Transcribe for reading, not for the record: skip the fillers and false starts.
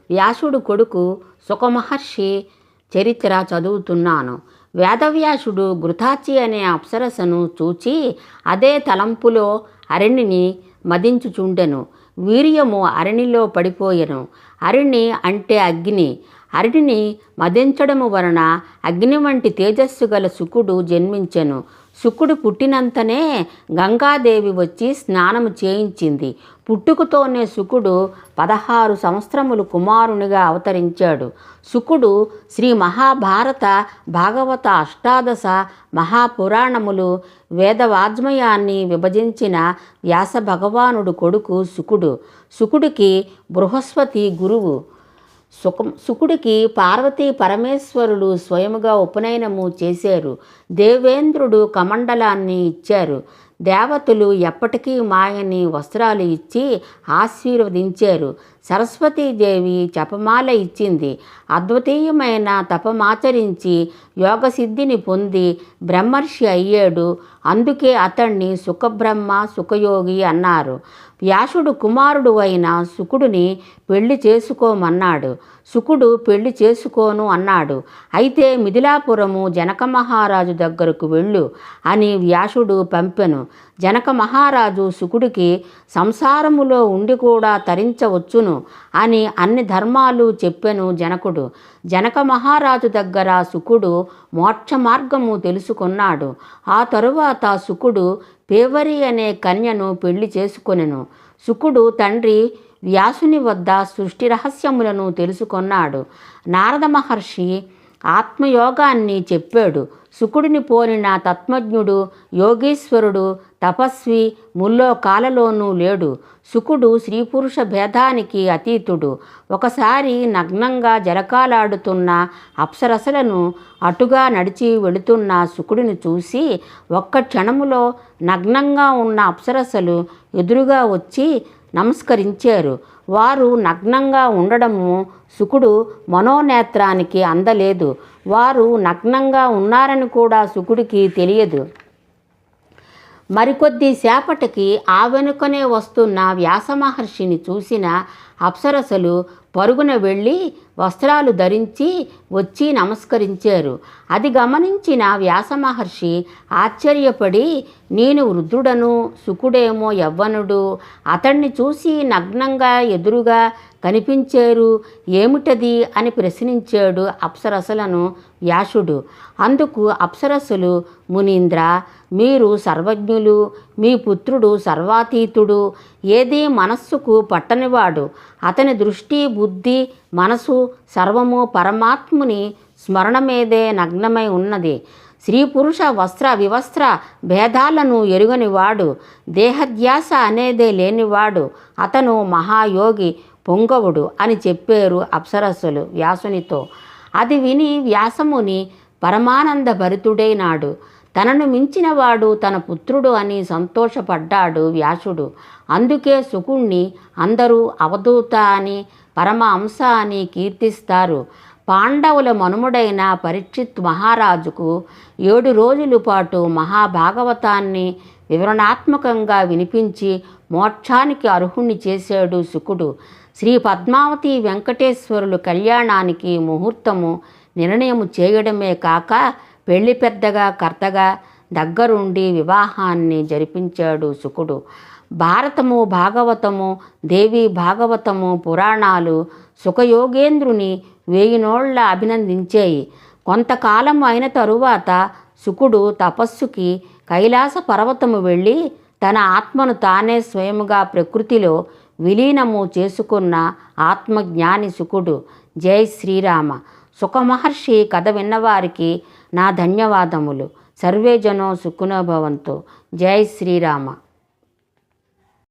వ్యాసుడు కొడుకు సుఖమహర్షి చరిత్ర చదువుతున్నాను. వేదవ్యాసుడు ఘృతాచి అనే అప్సరసను చూచి అదే తలంపులో అరణిని మదించుచుండెను. వీర్యము అరణిలో పడిపోయెను. అరణి అంటే అగ్ని. అరణిని మదించడము వలన అగ్ని వంటి తేజస్సు గల శుకుడు జన్మించెను. శుకుడు పుట్టినంతనే గంగాదేవి వచ్చి స్నానము చేయించింది. పుట్టుకతోనే శుకుడు 16 సంవత్సరములు కుమారునిగా అవతరించాడు. శుకుడు శ్రీ మహాభారత భాగవత అష్టాదశ మహాపురాణములు వేదవాజ్మయాన్ని విభజించిన వ్యాస భగవానుడు కొడుకు శుకుడు. శుకుడికి బృహస్పతి గురువు. శుకుడికి పార్వతీ పరమేశ్వరులు స్వయముగా ఉపనయనము చేశారు. దేవేంద్రుడు కమండలాన్ని ఇచ్చారు. దేవతలు ఎప్పటికీ మాయని వస్త్రాలు ఇచ్చి ఆశీర్వదించారు. సరస్వతీదేవి జపమాల ఇచ్చింది. అద్వితీయమైన తపమాచరించి యోగసిద్ధిని పొంది బ్రహ్మర్షి అయ్యాడు. అందుకే అతన్ని సుఖబ్రహ్మ సుఖయోగి అన్నారు. వ్యాసుడు కుమారుడు అయిన శుకుడిని పెళ్లి చేసుకోమన్నాడు. శుకుడు పెళ్లి చేసుకోను అన్నాడు. అయితే మిథిలాపురము జనక మహారాజు దగ్గరకు వెళ్ళు అని వ్యాసుడు పంపెను. జనక మహారాజు శుకుడికి సంసారములో ఉండి కూడా తరించవచ్చును అని అన్ని ధర్మాలు చెప్పెను జనకుడు. జనక మహారాజు దగ్గర శుకుడు మోక్ష మార్గము తెలుసుకున్నాడు. ఆ తరువాత శుకుడు పేవరి అనే కన్యను పెళ్లి చేసుకొనెను. శుకుడు తండ్రి వ్యాసుని వద్ద సృష్టి రహస్యములను తెలుసుకొన్నాడు. నారద మహర్షి ఆత్మయోగాన్ని చెప్పాడు. శుకుడిని పోలిన తత్వజ్ఞుడు, యోగీశ్వరుడు, తపస్వి ముల్లోకాలలోనూ లేడు. శుకుడు స్త్రీ పురుష భేదానికి అతీతుడు. ఒకసారి నగ్నంగా జలకాలాడుతున్న అప్సరసలను అటుగా నడిచి వెళుతున్న శుకుడిని చూసి ఒక్క క్షణములో నగ్నంగా ఉన్న అప్సరసలు ఎదురుగా వచ్చి నమస్కరించారు. వారు నగ్నంగా ఉండడము శుకుడు మనోనేత్రానికి అందలేదు. వారు నగ్నంగా ఉన్నారని కూడా శుకుడికి తెలియదు. మరికొద్ది సేపటికి ఆ వెనుకనే వస్తున్న వ్యాసమహర్షిని చూసిన అప్సరసలు పరుగున వెళ్ళి వస్త్రాలు ధరించి వచ్చి నమస్కరించారు. అది గమనించిన వ్యాసమహర్షి ఆశ్చర్యపడి, నేను వృద్ధుడను, శుకుడేమో యవ్వనుడు, అతన్ని చూసి నగ్నంగా ఎదురుగా కనిపించారు, ఏమిటది అని ప్రశ్నించాడు అప్సరసలను వ్యాసుడు. అందుకు అప్సరసలు, మునీంద్ర, మీరు సర్వజ్ఞులు, మీ పుత్రుడు సర్వాతీతుడు, ఏదీ మనస్సుకు పట్టనివాడు, అతని దృష్టి బుద్ధి మనసు సర్వము పరమాత్ముని స్మరణ మీదే నగ్నమై ఉన్నది. స్త్రీ పురుష వస్త్ర వివస్త్ర భేదాలను ఎరుగనివాడు, దేహధ్యాస అనేదే లేనివాడు, అతను మహాయోగి పొంగవుడు అని చెప్పారు అప్సరస్సులు వ్యాసునితో. అది విని వ్యాసముని పరమానంద భరితుడైనాడు. తనను మించినవాడు తన పుత్రుడు అని సంతోషపడ్డాడు వ్యాసుడు. అందుకే శుకుణ్ణి అందరూ అవధూత అని, పరమహంస అని కీర్తిస్తారు. పాండవుల మనుమడైన పరీక్షిత్ మహారాజుకు 7 రోజుల పాటు మహాభాగవతాన్ని వివరణాత్మకంగా వినిపించి మోక్షానికి అర్హుణ్ణి చేశాడు శుకుడు. శ్రీ పద్మావతి వెంకటేశ్వరులు కళ్యాణానికి ముహూర్తము నిర్ణయము చేయడమే కాక పెళ్లి పెద్దగా కర్తగా దగ్గరుండి వివాహాన్ని జరిపించాడు శుకుడు. భారతము భాగవతము దేవి భాగవతము పురాణాలు సుఖయోగేంద్రుని 1000 నోళ్ల అభినందించాయి. కొంతకాలం అయిన తరువాత శుకుడు తపస్సుకి కైలాస పర్వతము వెళ్ళి తన ఆత్మను తానే స్వయముగా ప్రకృతిలో విలీనము చేసుకున్న ఆత్మజ్ఞాని శుకుడు. జై శ్రీరామ. సుఖమహర్షి కథ విన్నవారికి నా ధన్యవాదములు. సర్వే జనో సుఖినో భవంతు. జై శ్రీరామ.